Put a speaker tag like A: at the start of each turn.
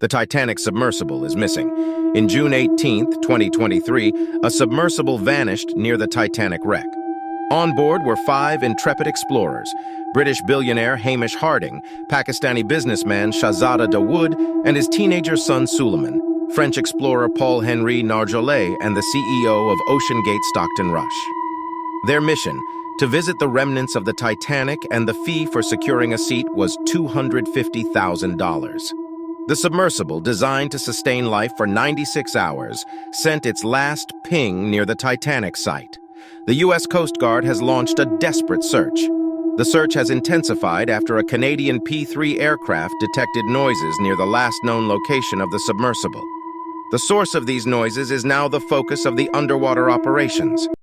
A: The Titanic submersible is missing. In June 18, 2023, a submersible vanished near the Titanic wreck. On board were 5 intrepid explorers: British billionaire Hamish Harding, Pakistani businessman Shahzada Dawood, and his teenager son Suleiman, French explorer Paul-Henri Nargeolet, and the CEO of OceanGate Stockton Rush. Their mission: to visit the remnants of the Titanic, and the fee for securing a seat was $250,000. The submersible, designed to sustain life for 96 hours, sent its last ping near the Titanic site. The U.S. Coast Guard has launched a desperate search. The search has intensified after a Canadian P-3 aircraft detected noises near the last known location of the submersible. The source of these noises is now the focus of the underwater operations.